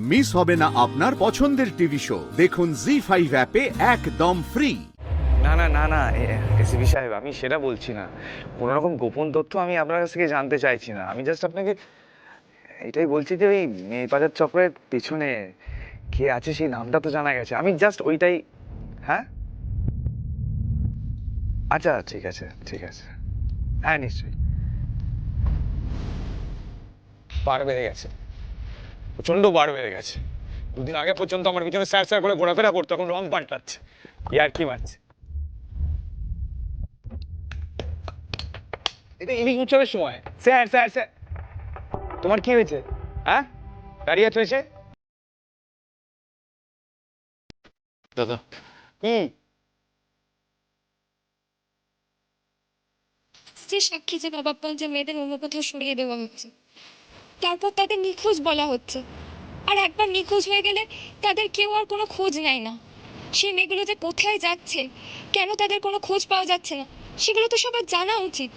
Miss হবে না আপনার পছন্দের টিভি শো। দেখুন জি5 অ্যাপে একদম ফ্রি। না না না না এসিপি সাহেব, আমি সেটা বলছি না। কোনো রকম গোপন তথ্য আমি আপনার কাছ থেকে জানতে চাইছি না। আমি জাস্ট আপনাকে এটাই বলছি যে ওই মেয়েবাজার চক্রের পেছনে কে আছে সেই নামটা তো জানা গেছে। আমি জাস্ট ওইটাই। হ্যাঁ, আচ্ছা ঠিক আছে ঠিক আছে, হ্যাঁ নিশ্চয়ই। বার বেড়ে গেছে, প্রচণ্ড বার বেড়ে গেছে। দুদিন আগে পর্যন্ত আমার পিছনে স্যার স্যার করে ঘোরাফেরা করতো, এখন রং পাল্টাচ্ছে। ইয়ার কি মারছে? এটা ইলিশ উৎসবের সময়। স্যার স্যার স্যার, তোমার কি হয়েছে? হ্যাঁ, দাঁড়িয়ে আছো এসে? দাদা, কি? যে সাক্ষী যে বাবা যে মেয়েদের অন্য কোথাও সরিয়ে দেওয়া হচ্ছে, তারপর তাদের নিখোঁজ বলা হচ্ছে। আর একবার নিখোঁজ হয়ে গেলে তাদের কেউ আর কোনো খোঁজ নেয় না। সেই মেয়েগুলো যে কোথায় যাচ্ছে, কেন তাদের কোনো খোঁজ পাওয়া যাচ্ছে না, সেগুলো তো সবার জানা উচিত।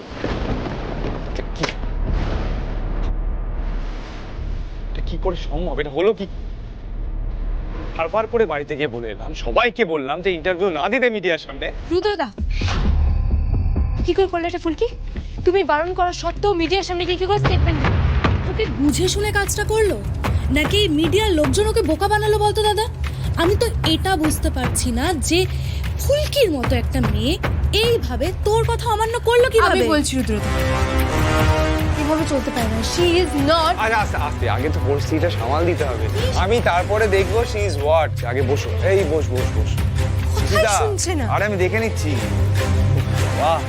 এটা কি করে সম্ভব? এটা হলো কি? বারবার করে বাড়িতে গিয়ে বলে এলাম, সবাইকে বললাম যে ইন্টারভিউ না দিতে মিডিয়ার সামনে। রুদ্রদা, কি করে করলে এটা ফুলকি? তুমি বারণ করার সত্ত্বেও মিডিয়ার সামনে গিয়ে কি করে স্টেটমেন্ট দিলে? ওকে বুঝে শুনে কাজটা করলো নাকি মিডিয়ার লোকজন ওকে বোকা বানালো বলতো দাদা? আমি তো এটা বুঝতে পারছি না যে ফুলকির মতো একটা মেয়ে এইভাবে তোর কথা অমান্য করলো কিভাবে। আমি বলছি রুদ্রদা, এভাবে চলতে পারে না। She is not. আরে আস্তে আস্তে, আগে তো পরিস্থিতিটা সামাল দিতে হবে। আমি তারপরে দেখবো শি ইজ হোয়াট। আগে বসো, এই বস বস বস। কথাই শুনছে না। আরে আমি দেখে নিচ্ছি। বাহ,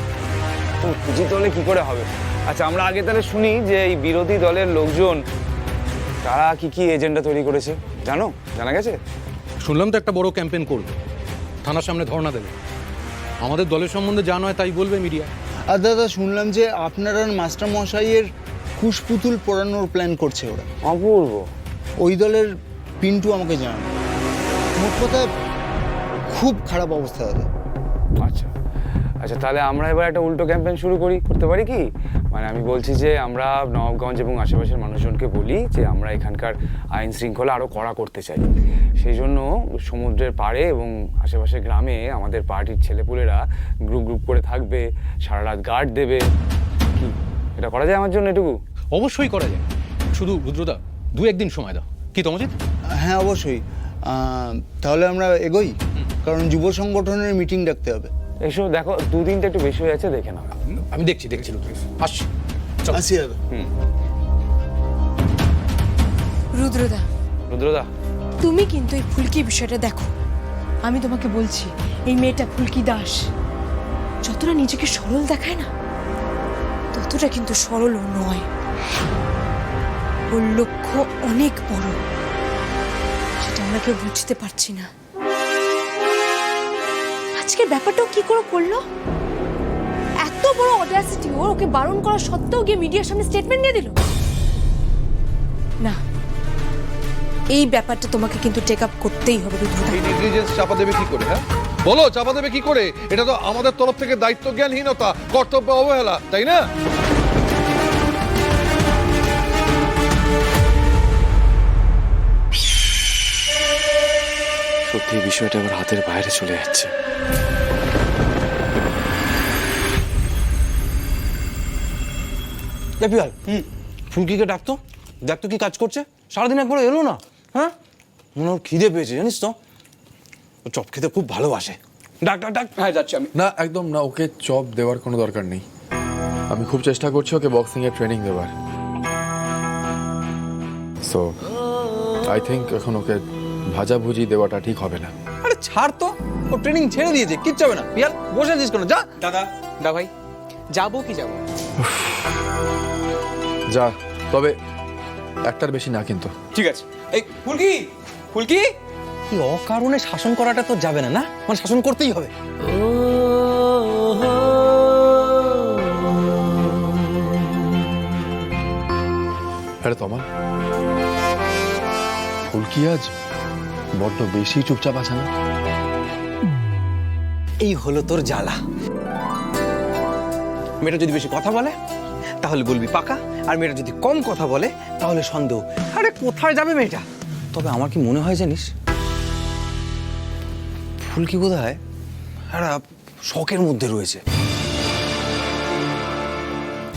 তুমি খুঁজি তোলে কি করে হবে? আচ্ছা, আমরা আগে তাহলে শুনি যে এই বিরোধী দলের লোকজন তারা কি কি এজেন্ডা তৈরি করেছে। জানো, জানা গেছে? শুনলাম তো একটা বড় ক্যাম্পেইন করবে, থানার সামনে ধর্ণা দেবে, আমাদের দলের সম্বন্ধে যা নয় তাই বলবে মিডিয়া। আর দাদা, শুনলাম যে আপনারা মাস্টার মশাইয়ের কুশপুতুল পোড়ানোর প্ল্যান করছে ওরা। অপূর্ব। ওই দলের পিন্টু আমাকে জানান। মোট কথা খুব খারাপ অবস্থা দাদা। আচ্ছা আচ্ছা, তাহলে আমরা এবার একটা উল্টো ক্যাম্পেইন শুরু করতে পারি কি? মানে আমি বলছি যে আমরা নবাবগঞ্জ এবং আশেপাশের মানুষজনকে বলি যে আমরা এখানকার আইন শৃঙ্খলা আরও কড়া করতে চাই। সেই জন্য সমুদ্রের পাড়ে এবং আশেপাশের গ্রামে আমাদের পার্টির ছেলেপুলেরা গ্রুপ গ্রুপ করে থাকবে, সারা রাত গার্ড দেবে। কি এটা করা যায় আমার জন্য এটুকু? অবশ্যই করা যায়, শুধু রুদ্রদা দু একদিন সময় দাও। কি তমজিৎ? হ্যাঁ অবশ্যই। তাহলে আমরা এগোই, কারণ যুব সংগঠনের মিটিং ডাকতে হবে। এসো, দেখো দুদিনটা একটু বেশি হয়ে যাচ্ছে, দেখে নাও। আমি দেখছি রুদ্রদা, আসছি। আসি দাদা। রুদ্রদা, রুদ্রদা, তুমি কিন্তু এই ফুলকি বিষয়টা দেখো। আমি তোমাকে বলছি, এই মেয়েটা ফুলকি দাস যতটা নিজেকে সরল দেখায় না, ততটা কিন্তু সরল ও নয়। ওর লক্ষ্য অনেক বড়, সেটা আমরা কেউ বুঝতে পারছি না। আজকের ব্যাপারটাও কি করে করলো? এত বড় অডাসিটি ওর, ওকে বারণ করা সত্ত্বেও গিয়ে মিডিয়ার সামনে স্টেটমেন্ট দিয়ে দিল। না, এই ব্যাপারটা তোমাকে কিন্তু টেক আপ করতেই হবে রুদ্রদা। এই নেগলিজেন্স চাপা দেবে কি করে? হ্যাঁ বলো, চাপা দেবে কি করে? এটা তো আমাদের তরফ থেকে দায়িত্ব জ্ঞানহীনতা, কর্তব্য অবহেলা, তাই না? সত্যি বিষয়টা আমার হাতের বাইরে চলে যাচ্ছে। পিয়াল, ফুলকিকে ডাকতো, দেখতো কি কাজ করছে। সারাদিন একবার এলো না। হ্যাঁ, মনে ওর খিদে পেয়েছে জানিস তো। ও চপ খেতে খুব ভালোবাসে। ডাক ডাক ডাক। হ্যাঁ যাচ্ছি আমি। না একদম না, ওকে চপ দেওয়ার কোনো দরকার নেই। আমি খুব চেষ্টা করছি ওকে বক্সিং এর ট্রেনিং দেওয়ার। সো আই থিঙ্ক এখন ওকে ভাজাভুজি দেওয়াটা ঠিক হবে না। আরে ছাড় তো, ও ট্রেনিং ছেড়ে দিয়েছে, কিচ্ছু হবে না। পিয়াল বসে আছিস কেন? যা। দাদা, দা ভাই, যাবো কি যাবো? যা, তবে একটার বেশি না কিন্তু। ঠিক আছে। এই ফুলকি, ফুলকি, কি অকারণে শাসন করাটা তো যাবে না, না? মানে শাসন করতেই হবে। আরে তমান, ফুলকি আজ বড্ড বেশি চুপচাপ আছে না? এই হলো তোর জ্বালা। মেয়েটা যদি বেশি কথা বলে তাহলে বলবি পাকা, আর মেয়েটা যদি কম কথা বলে তাহলে সন্দেহ। আরে কোথায় যাবে মেয়েটা? তবে আমার কি মনে হয় জানিস, ফুলকি বোধহয় একটা শখের মধ্যে রয়েছে।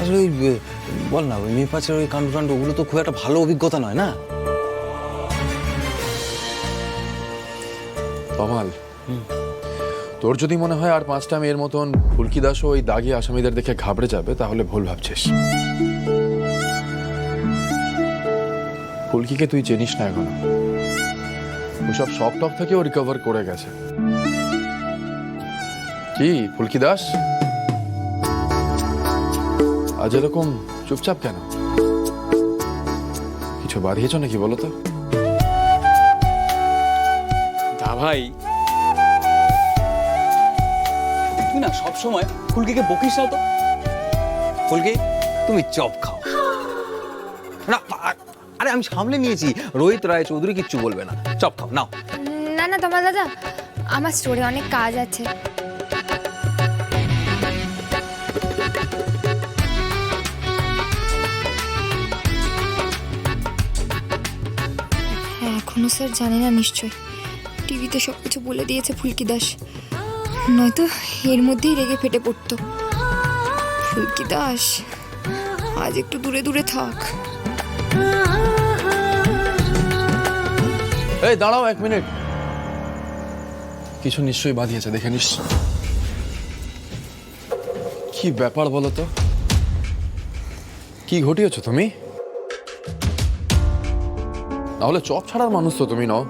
আসলে ওই বল না, ওই মেয়ে পাচার ওই কাণ্ড ওগুলো তো খুব একটা ভালো অভিজ্ঞতা নয় না। তমাল, তোর যদি মনে হয় আর 5টা মেয়ের মতন ফুলকি দাসও ওই দাগি আসামিদের দেখে ঘাবড়ে যাবে, তাহলে ভুল ভাবছিস। ফুলকিকে তুই চিনিস না এখনো। ওসব শক টক থেকেও রিকভার করে গেছে। কি ফুলকি দাস, আজ এরকম চুপচাপ কেন? কিছু বাড়িয়েছ নাকি বলো তো? দা ভাই, তুই না সবসময় ফুলকিকে বকিস না তো। ফুলকি, তুমি চপ খাও না। আরে আমি সামলে নিয়েছি, রোহিত রায় চৌধুরী কিচ্ছু বলবে না। চপ খাও নাও। না না তোমার দাদা, আমার স্টোরে অনেক কাজ আছে। হ্যাঁ, এখনো স্যার জানে না নিশ্চয়। টিভিতে সব কিছু বলে দিয়েছে ফুলকি দাস, নয়তো এর মধ্যেই রেগে ফেটে পড়তো। ফুলকি দাস আজ একটু দূরে দূরে থাক। এই দাঁড়াও 1 মিনিট। কিছু নিশ্চয়ই বাঁধিয়েছে, দেখে নিস। কি ব্যাপার বলো তো? কি ঘটিয়েছো তুমি? তাহলে চপ ছাড়ার মানুষ তো তুমি নও।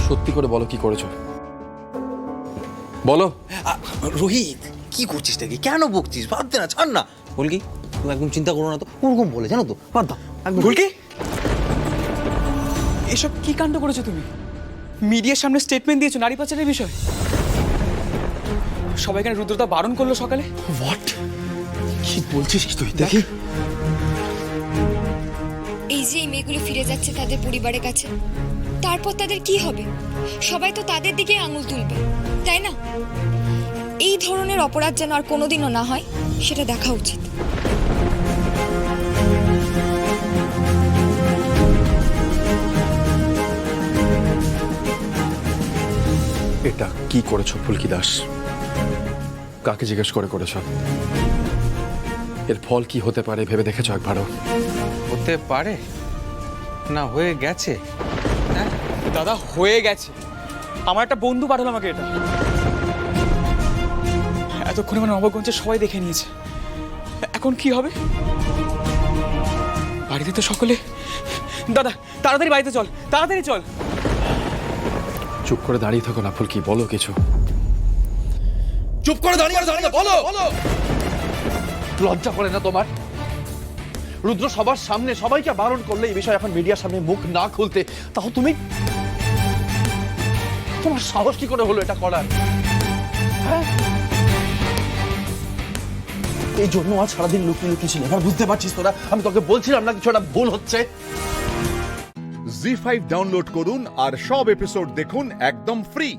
সত্যি করে বলো কি করেছো, বলো। রোহিত, কি করছিস নাকি? কেন বকছিস? বাদ দে না, ছাড় না। ফুলকি, তুমি একদম চিন্তা করো না তো, ওরকম বলে জানো তো, বাদ দাও একদম। ফুলকি, এসব কি কাণ্ড করেছো তুমি? মিডিয়ার সামনে স্টেটমেন্ট দিয়েছো নারী পাচারের বিষয়। সবাই কেন রুদ্রদা বারণ করলো সকালে? হোয়াট? কি বলছিস তুই? দেখি। এই যে এই মেয়েগুলো ফিরে যাচ্ছে তাদের পরিবারের কাছে, তারপর তাদের কি হবে? সবাই তো তাদের দিকে আঙুল তুলবে, তাই না? এই ধরনের অপরাধ যেন আর কোনোদিনও না হয়, সেটা দেখা উচিত। এটা কি করেছো ফুলকি দাস? কাকে জিজ্ঞেস করে করেছো? এর ফল কি হতে পারে ভেবে দেখেছো একবারও? হতে পারে না, হয়ে গেছে। দাদা, হয়ে গেছে। আমার একটা বন্ধু পাঠালো আমাকে এটা। এতক্ষণে মানে নবগঞ্জের সবাই দেখে নিয়েছে। এখন কি হবে? বাড়িতে তো সকলে। দাদা, তাড়াতাড়ি বাড়িতে চল, তাড়াতাড়ি চল। চুপ করে দাঁড়িয়ে থাকো না ফুলকি, বলো কিছু। চুপ করে দাঁড়িয়ে বলো। লজ্জা করে না তোমার? রুদ্র সবার সামনে সবাইকে বারণ করলে এই বিষয়ে এখন মিডিয়ার সামনে মুখ না খুলতে, তাও তুমি, তোমার সাহস কি করে হলো এটা করার? হ্যাঁ, এই জন্য আজ সারাদিন লুকিয়ে লুকিয়ে ছিল। এবার বুঝতে পারছিস তোরা আমি তোকে বলছিলাম না কিছু একটা ভুল হচ্ছে। জি5 ডাউনলোড করুন আর সব এপিসোড দেখুন একদম ফ্রি।